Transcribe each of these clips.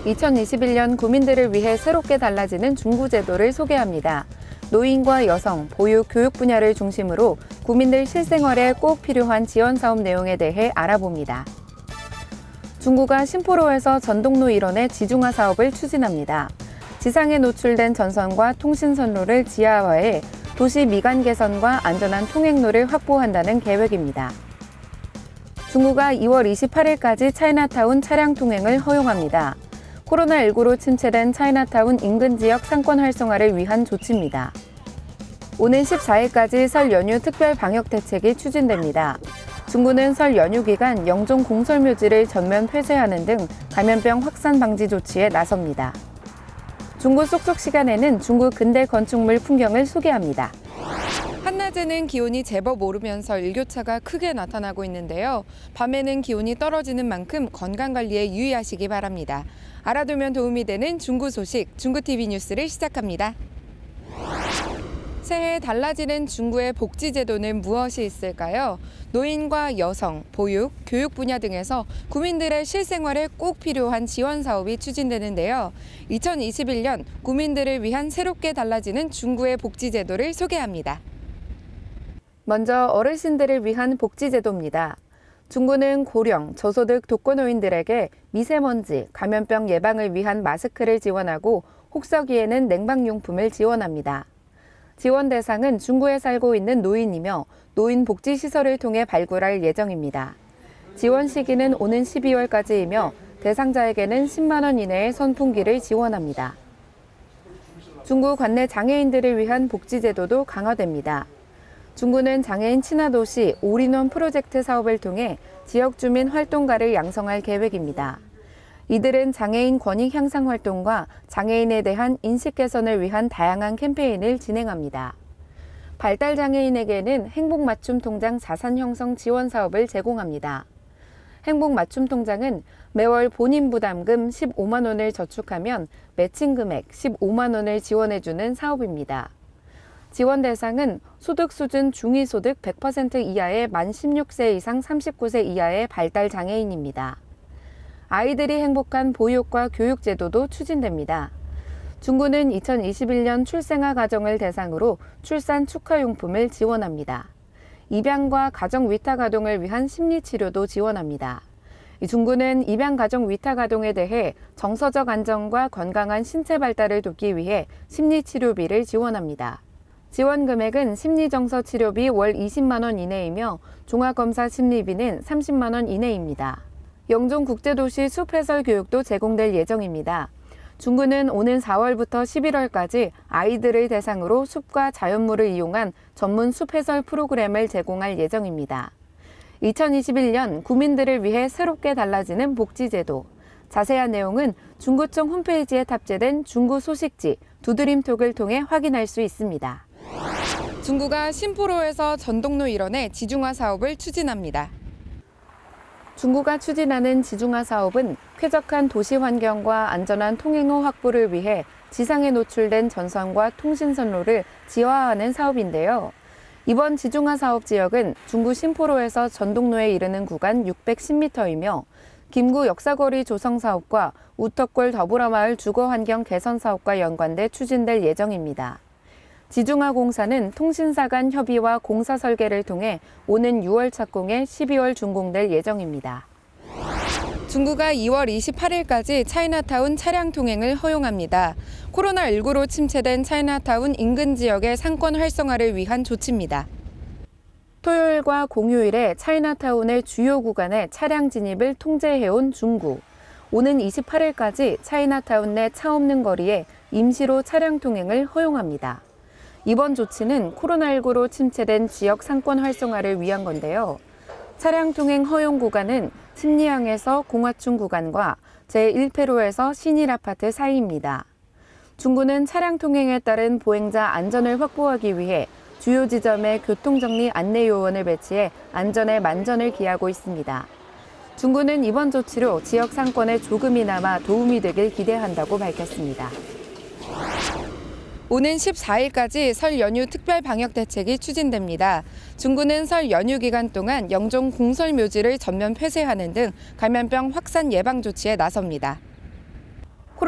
2021년 국민들을 위해 새롭게 달라지는 중구 제도를 소개합니다. 노인과 여성, 보육, 교육 분야를 중심으로 국민들 실생활에 꼭 필요한 지원 사업 내용에 대해 알아봅니다. 중구가 신포로에서 전동로 일원의 지중화 사업을 추진합니다. 지상에 노출된 전선과 통신선로를 지하화해 도시 미관 개선과 안전한 통행로를 확보한다는 계획입니다. 중구가 2월 28일까지 차이나타운 차량 통행을 허용합니다. 코로나19로 침체된 차이나타운 인근 지역 상권 활성화를 위한 조치입니다. 오는 14일까지 설 연휴 특별 방역 대책이 추진됩니다. 중구는 설 연휴 기간 영종 공설묘지를 전면 폐쇄하는 등 감염병 확산 방지 조치에 나섭니다. 중구 쏙쏙 시간에는 중구 근대 건축물 풍경을 소개합니다. 한낮에는 기온이 제법 오르면서 일교차가 크게 나타나고 있는데요. 밤에는 기온이 떨어지는 만큼 건강관리에 유의하시기 바랍니다. 알아두면 도움이 되는 중구 소식, 중구TV 뉴스를 시작합니다. 새해 달라지는 중구의 복지제도는 무엇이 있을까요? 노인과 여성, 보육, 교육 분야 등에서 국민들의 실생활에 꼭 필요한 지원 사업이 추진되는데요. 2021년 국민들을 위한 새롭게 달라지는 중구의 복지제도를 소개합니다. 먼저 어르신들을 위한 복지제도입니다. 중구는 고령, 저소득 독거노인들에게 미세먼지, 감염병 예방을 위한 마스크를 지원하고 혹서기에는 냉방용품을 지원합니다. 지원 대상은 중구에 살고 있는 노인이며 노인복지시설을 통해 발굴할 예정입니다. 지원 시기는 오는 12월까지이며 대상자에게는 10만 원 이내의 선풍기를 지원합니다. 중구 관내 장애인들을 위한 복지제도도 강화됩니다. 중구는 장애인 친화도시 올인원 프로젝트 사업을 통해 지역 주민 활동가를 양성할 계획입니다. 이들은 장애인 권익 향상 활동과 장애인에 대한 인식 개선을 위한 다양한 캠페인을 진행합니다. 발달 장애인에게는 행복맞춤 통장 자산 형성 지원 사업을 제공합니다. 행복맞춤 통장은 매월 본인 부담금 15만 원을 저축하면 매칭 금액 15만 원을 지원해주는 사업입니다. 지원 대상은 소득 수준 중위소득 100% 이하의 만 16세 이상 39세 이하의 발달 장애인입니다. 아이들이 행복한 보육과 교육 제도도 추진됩니다. 중구는 2021년 출생아 가정을 대상으로 출산 축하용품을 지원합니다. 입양과 가정 위탁 아동을 위한 심리치료도 지원합니다. 중구는 입양 가정 위탁 아동에 대해 정서적 안정과 건강한 신체 발달을 돕기 위해 심리치료비를 지원합니다. 지원 금액은 심리정서 치료비 월 20만 원 이내이며 종합검사 심리비는 30만 원 이내입니다. 영종국제도시 숲해설 교육도 제공될 예정입니다. 중구는 오는 4월부터 11월까지 아이들을 대상으로 숲과 자연물을 이용한 전문 숲해설 프로그램을 제공할 예정입니다. 2021년 국민들을 위해 새롭게 달라지는 복지제도. 자세한 내용은 중구청 홈페이지에 탑재된 중구 소식지 두드림톡을 통해 확인할 수 있습니다. 중구가 신포로에서 전동로 일원의 지중화 사업을 추진합니다. 중구가 추진하는 지중화 사업은 쾌적한 도시 환경과 안전한 통행로 확보를 위해 지상에 노출된 전선과 통신선로를 지하화하는 사업인데요. 이번 지중화 사업 지역은 중구 신포로에서 전동로에 이르는 구간 610m이며 김구 역사거리 조성 사업과 우터골 더불어마을 주거환경 개선 사업과 연관돼 추진될 예정입니다. 지중화 공사는 통신사 간 협의와 공사 설계를 통해 오는 6월 착공해 12월 준공될 예정입니다. 중구가 2월 28일까지 차이나타운 차량 통행을 허용합니다. 코로나19로 침체된 차이나타운 인근 지역의 상권 활성화를 위한 조치입니다. 토요일과 공휴일에 차이나타운의 주요 구간에 차량 진입을 통제해온 중구. 오는 28일까지 차이나타운 내 차 없는 거리에 임시로 차량 통행을 허용합니다. 이번 조치는 코로나19로 침체된 지역 상권 활성화를 위한 건데요. 차량 통행 허용 구간은 심리항에서 공화춘 구간과 제1페로에서 신일아파트 사이입니다. 중구는 차량 통행에 따른 보행자 안전을 확보하기 위해 주요 지점에 교통정리 안내요원을 배치해 안전에 만전을 기하고 있습니다. 중구는 이번 조치로 지역 상권에 조금이나마 도움이 되길 기대한다고 밝혔습니다. 오는 14일까지 설 연휴 특별 방역 대책이 추진됩니다. 중구는 설 연휴 기간 동안 영종 공설묘지를 전면 폐쇄하는 등 감염병 확산 예방 조치에 나섭니다.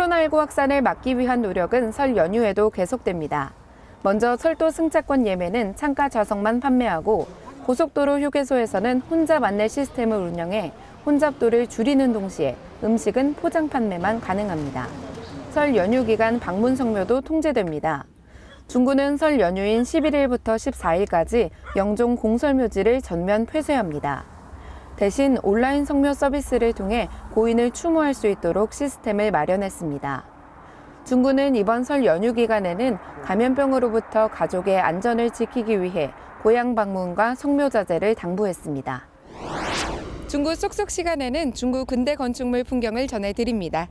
코로나19 확산을 막기 위한 노력은 설 연휴에도 계속됩니다. 먼저 철도 승차권 예매는 창가 좌석만 판매하고 고속도로 휴게소에서는 혼잡 안내 시스템을 운영해 혼잡도를 줄이는 동시에 음식은 포장 판매만 가능합니다. 설 연휴 기간 방문 성묘도 통제됩니다. 중구는 설 연휴인 11일부터 14일까지 영종 공설묘지를 전면 폐쇄합니다. 대신 온라인 성묘 서비스를 통해 고인을 추모할 수 있도록 시스템을 마련했습니다. 중구는 이번 설 연휴 기간에는 감염병으로부터 가족의 안전을 지키기 위해 고향 방문과 성묘 자제를 당부했습니다. 중구 쏙쏙 시간에는 중구 근대 건축물 풍경을 전해드립니다.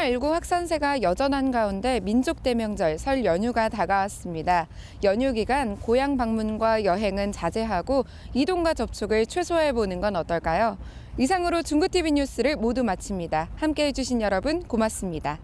코로나19 확산세가 여전한 가운데 민족대명절 설 연휴가 다가왔습니다. 연휴 기간 고향 방문과 여행은 자제하고 이동과 접촉을 최소화해보는 건 어떨까요? 이상으로 중구TV 뉴스를 모두 마칩니다. 함께해 주신 여러분 고맙습니다.